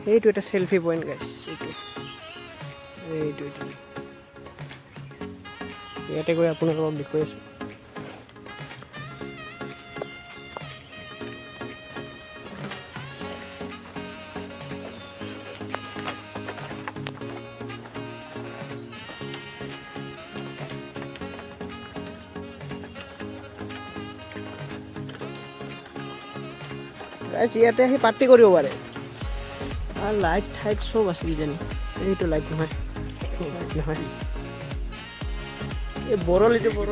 এইটো এটা selfie point guys এইটো ইয়াতে গৈ আপোনালোকক দেখুৱাই আছোঁ গাইস ইয়াতে আহি পাৰ্টি কৰিব পাৰে আৰু লাইট ঠাইট চব আছে কিজানি এইটো লাইট নহয় এই বৰল এইটো বৰল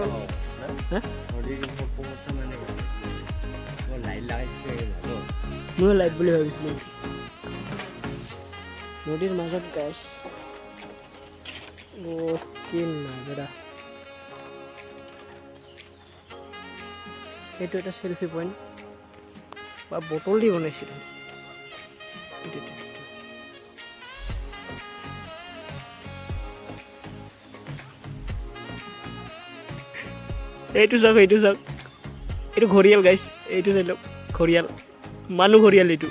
মই লাইট বুলি ভাবিছিলোঁ নদীৰ মাজত গাইছ কি নাজাৰা এইটো এটা সেলফি পইণ্ট বা বটল দি বনাইছিল এইটো চাওক এইটো ঘৰিয়াল গাইছ এইটো চাই লওক ঘৰিয়াল মানুহ ঘৰিয়াল এইটো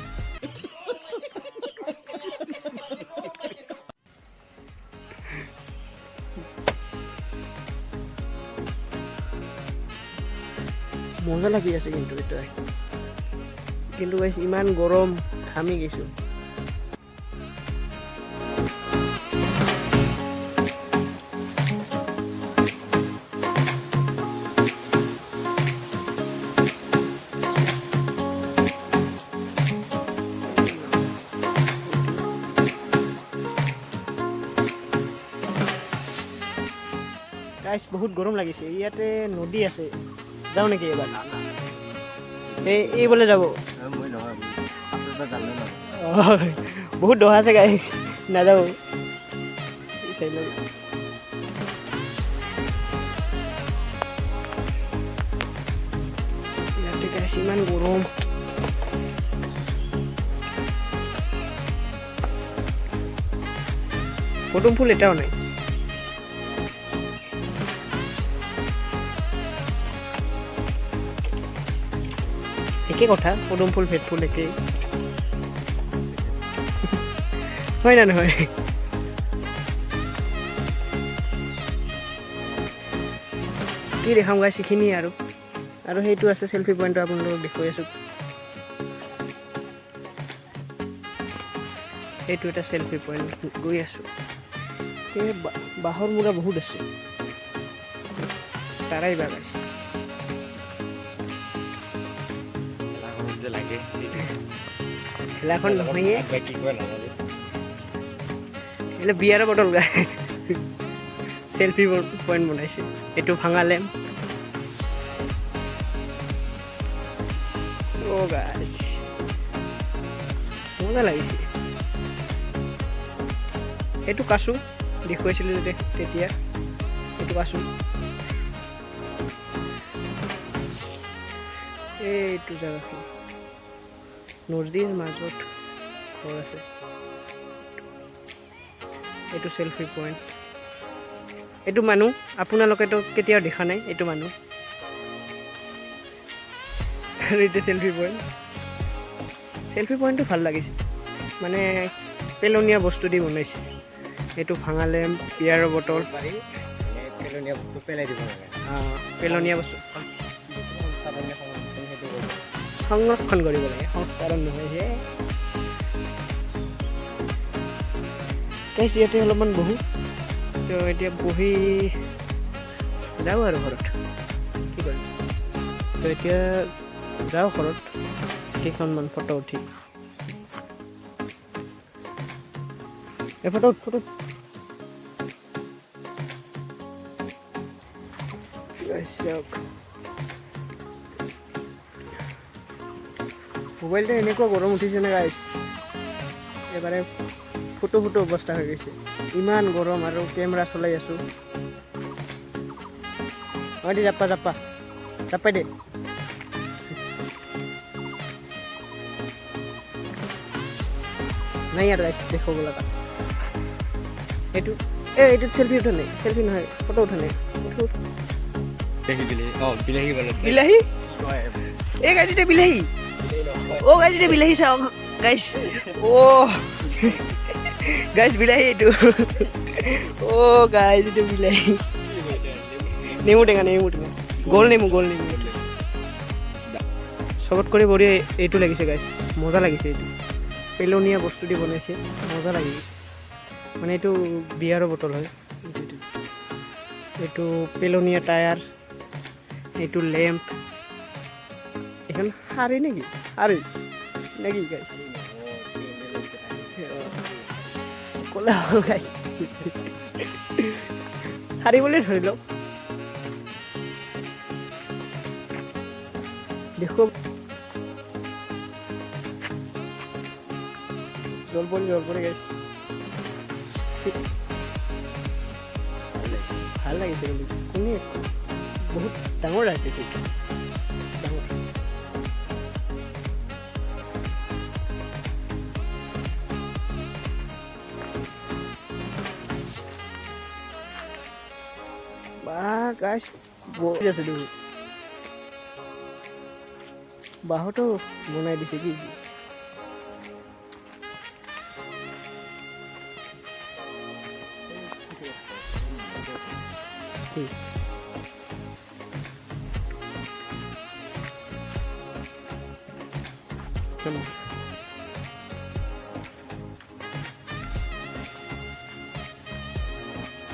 মজা লাগি আছে কিন্তু এটা কিন্তু গাইছ ইমান গৰম ঘামি গৈছোঁ গাইছ বহুত গৰম লাগিছে ইয়াতে নদী আছে যাওঁ নেকি এবাৰ এই বোলে যাব বহুত দহা আছে গাইছ নাযাওঁ ইয়াতে গাইছ ইমান গৰম পদুম ফুল এটাও নাই একে কথা পদুম ফুল ভেট ফুল একেই হয় না নহয় কি দেখাম গাইছ এইখিনিয়ে আৰু সেইটো আছে সেলফি পইণ্টটো আপোনালোকক দেখুৱাই আছোঁ এইটো এটা সেলফি পইণ্ট গৈ আছোঁ এই বাঁহৰ মূৰা বহুত আছে তাৰাই বা গাইছ খেলাখন নহয়ে এনে বিয়াৰৰ বটল গাই সেলফি পইণ্ট বনাইছে এইটো ভাঙা লেম্প গাইছ মজা লাগিছে এইটো কাচু দেখুৱাইছিলোঁ তেতিয়া এইটো কাচু এইটো জেগাখন নদীৰ মাজত ঘৰ আছে এইটো সেলফি পইণ্ট এইটো মানুহ আপোনালোকেতো কেতিয়াও দেখা নাই এইটো মানুহ আৰু এইটো সেলফি পইণ্টটো ভাল লাগিছে মানে পেলনীয়া বস্তু দি বনাইছে এইটো ভাঙা লেম্প বিয়াৰৰ বটল পেলনীয়া বস্তু পেলাই দিব লাগে পেলনীয়া বস্তু সংৰক্ষণ কৰিব লাগে সংস্কৰণ নহয় যে গাইছ ইয়াতে অলপমান বহো তো এতিয়া বহি যাওঁ আৰু ঘৰত কি কৰিম তো এতিয়া যাওঁ ঘৰত কেইখনমান ফটো উঠি এই ফটো মোবাইলটো এনেকুৱা গৰম উঠিছে নে গাইছ এবাৰে ফুটো অৱস্থা হৈ গৈছে ইমান গৰম আৰু কেমেৰা চলাই আছোঁ দে জাপাই দে নাই আৰু গাইছ দেখুৱাব লগা এইটোত সেলফি উঠা নাই সেলফি নহয় ফটো উঠা নাই বিলাহী এই গাড়ীতে বিলাহী গাড়ীতে বিলাহী চাওক গাইছ গাইজ বিলাহী এইটো অ' গাইজ এইটো বিলাহী নেমু টেঙা গোল নেমু চবত কৰি বঢ়িয়া এইটো লাগিছে গাইজ মজা লাগিছে এইটো পেলনীয়া বস্তু দি বনাইছে মজা লাগিছে মানে এইটো বিয়াৰৰ বটল হয় এইটো পেলনীয়া টায়াৰ এইটো লেম্প এখন শাৰী নেকি গাইজ ক'লা হ'ল গাইজ শাৰী বুলি ধৰি লওক দেখো জল পৰি গাইজ ভাল লাগিছে কিন্তু কোনে বহুত ডাঙৰ ৰাখিছে ডাঙৰ বাহ গাইজ বহুত আছে দেখোন বাঁহতো বনাই দিছে কি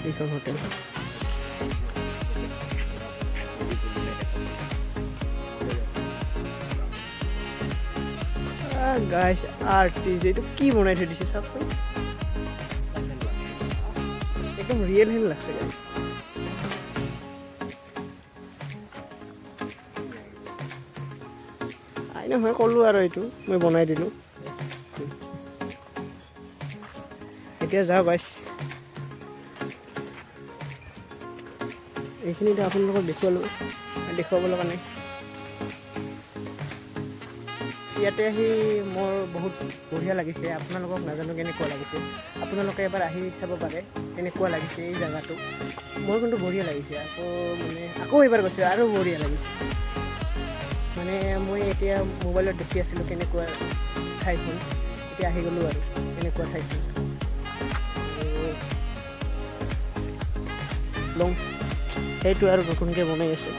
এইখন হোটেল গাইজ আৰ্টিষ্ট এইটো কি বনাই থৈ দিছে চাওকচোন একদম ৰিয়েল হেন লাগছে গাইজ নহয় ক'লোঁ আৰু এইটো মই বনাই দিলোঁ এতিয়া যাওঁ গাইজ এইখিনিতে আপোনালোকক দেখুৱাবলৈ কাৰণে ইয়াতে আহি মোৰ বহুত বঢ়িয়া লাগিছে আপোনালোকক নাজানো কেনেকুৱা লাগিছে আপোনালোকে এবাৰ আহি চাব পাৰে কেনেকুৱা লাগিছে এই জেগাটো মোৰ কিন্তু বঢ়িয়া লাগিছে আকৌ এবাৰ গৈছোঁ আৰু বঢ়িয়া লাগিছে মানে মই এতিয়া মোবাইলত দেখি আছিলোঁ কেনেকুৱা ঠাইখন এতিয়া আহি গ'লোঁ আৰু কেনেকুৱা ঠাইখন লং সেইটো আৰু নতুনকৈ বনাই আছে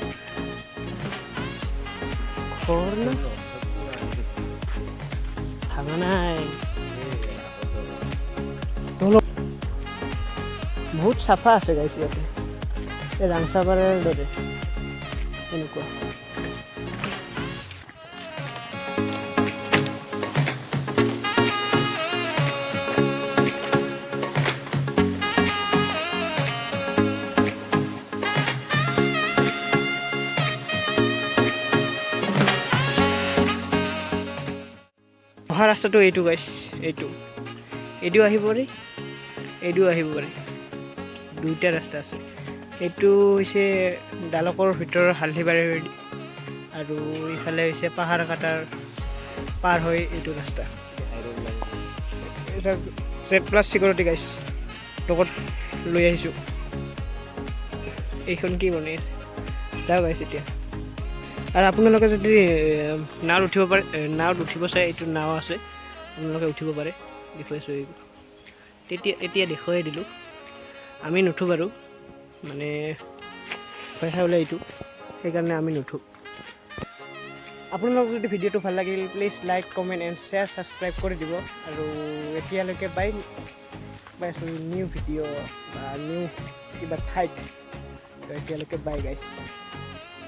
ঘৰ না ভাঙা নাই বহুত চাফা আছে গাইছে ইয়াতে এই ৰাংচাপাৰাৰ দৰে এনেকুৱা অহা ৰাস্তাটো এইটো গাইছ এইটো আহিব পাৰে এইটো আহিব পাৰে দুইটা ৰাস্তা আছে এইটো হৈছে ডালকৰ ভিতৰৰ হালধিবাৰী আৰু ইফালে হৈছে পাহাৰ কাটাৰ পাৰ হৈ এইটো ৰাস্তা Z+ চিকিউৰিটি গাইছ লগত লৈ আহিছোঁ এইখন কি বনাই আছে যাওঁ গাইছ এতিয়া আৰু আপোনালোকে যদি নাৱত উঠিব চাই এইটো নাও আছে আপোনালোকে উঠিব পাৰে দেখুৱাইছোঁ এতিয়া দেখুৱাই দিলোঁ আমি নুঠোঁ বাৰু মানে ভয় খাই ওলাই এইটো সেইকাৰণে আমি নুঠোঁ আপোনালোকক যদি ভিডিঅ'টো ভাল লাগিল please like comment and share subscribe কৰি দিব আৰু এতিয়ালৈকে পাইছোঁ নিউ ভিডিঅ' বা নিউ কিবা ঠাইত এতিয়ালৈকে বাই গাইছ